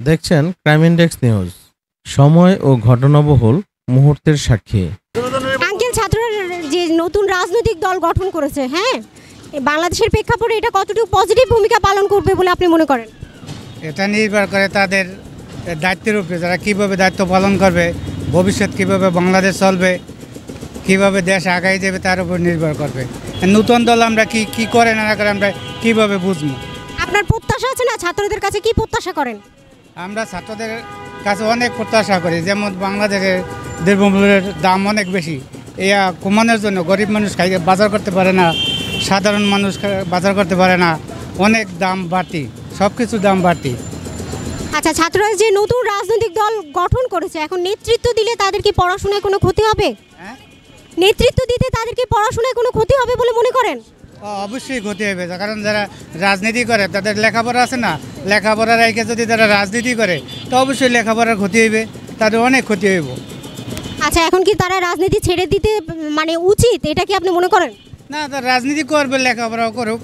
দেখছেন crime index news, সময় ও ঘটনাবহুল মুহূর্তের সাক্ষী। আঙ্কেল, ছাত্ররা যে নতুন রাজনৈতিক দল গঠন করেছে, হ্যাঁ, বাংলাদেশের প্রেক্ষাপটে এটা কতটুকু পজিটিভ ভূমিকা পালন করবে বলে আপনি মনে করেন? এটা নির্ভর করে তাদের দায়িত্বের উপরে, যারা কীভাবে দায়িত্ব পালন করবে, ভবিষ্যৎ কীভাবে বাংলাদেশ চলবে, কীভাবে দেশ আগাই যাবে তার উপর নির্ভর করবে। নতুন দল আমরা কি করে না করে আমরা কীভাবে বুঝবো? আপনার প্রত্যাশা আছে না? ছাত্রদের কাছে কি প্রত্যাশা করেন? আমরা ছাত্রদের কাছে অনেক প্রত্যাশা করি, যেমন বাংলাদেশের দ্রব্যমূল্যের দাম অনেক বেশি, এয়া কমানোর জন্য গরিব মানুষ বাজার করতে পারে না, সাধারণ মানুষ বাজার করতে পারে না, অনেক দাম বাড়তি, সব কিছুর দাম বাড়তি। আচ্ছা, ছাত্ররা যে নতুন রাজনৈতিক দল গঠন করেছে, এখন নেতৃত্ব দিলে তাদের কি পড়াশোনায় কোনো ক্ষতি হবে? হ্যাঁ, নেতৃত্ব দিতে তাদের কি পড়াশোনায় কোনো ক্ষতি হবে বলে মনে করেন? অবশ্যই ক্ষতি হবে, কারণ যারা রাজনীতি করে তাদের লেখাপড়া আছে না, লেখাপড়া রেখে যদি তারা রাজনীতি করে তো অবশ্যই লেখাপড়ার ক্ষতি হইবে, তাদের অনেক ক্ষতি হইব। আচ্ছা, এখন কি তারা রাজনীতি ছেড়ে দিতে মানে উচিত, এটা কি আপনি মনে করেন? না, তারা রাজনীতি করবে, লেখাপড়াও করুক,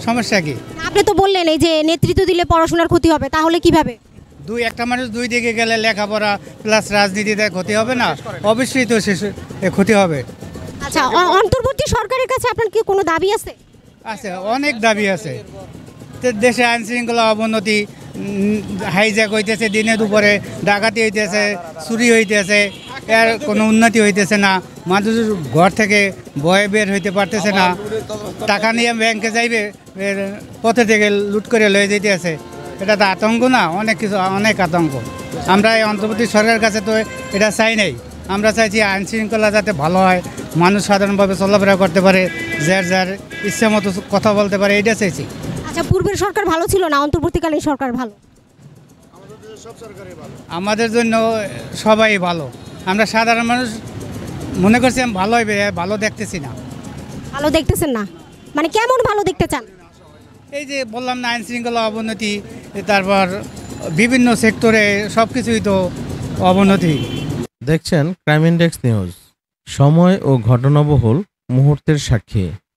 সমস্যা কি? আপনি তো বললেন এই যে নেতৃত্ব দিলে পড়াশোনার ক্ষতি হবে, তাহলে কিভাবে? একটা মানুষ দুই দিকে গেলে লেখাপড়া প্লাস রাজনীতিতে ক্ষতি হবে না? অবশ্যই তো ক্ষতি হবে। আচ্ছা, অন্তর্বর্তী সরকারের কাছে আপনার কি কোনো দাবি আছে? আছে, অনেক দাবি আছে। দেশে আইন শৃঙ্খলা অবনতি, হাইজ্যাক হইতেছে, দিনে দুপুরে ডাকাতি হইতেছে, চুরি হইতেছে, এর কোনো উন্নতি হইতেছে না, মানুষ ঘর থেকে ভয়ে বের হইতে পারতেছে না, টাকা নিয়ে ব্যাংকে যাইবে, পথে থেকে লুট করে লয়ে যেতে আছে। এটা তো আতঙ্ক না, অনেক কিছু, অনেক আতঙ্ক। আমরা এই অন্তর্বর্তী সরকারের কাছে তো এটা চাই নাই, আমরা চাইছি আইন শৃঙ্খলা যাতে ভালো হয়, মানুষ সাধারণভাবে চলাফেরা করতে পারে, যার যার ইচ্ছা মতো কথা বলতে পারে, এটা চাইছি। আচ্ছা, পূর্বের সরকার ভালো ছিল না অন্তর্বর্তীকালীন সরকার ভালো? আমাদের জন্য সবাই ভালো, আমরা সাধারণ মানুষ মনে করছি ভালো হইবে, ভালো দেখতেছি না। ভালো দেখতেছেন না মানে কেমন ভালো দেখতে চান? এই যে বললাম না, আইন শৃঙ্খলা অবনতি, তারপর বিভিন্ন সেক্টরে সব কিছুই তো অবনতি। দেখছেন ক্রাইম ইনডেক্স নিউজ, সময় ও ঘটনাবহুল মুহূর্তের সাক্ষী।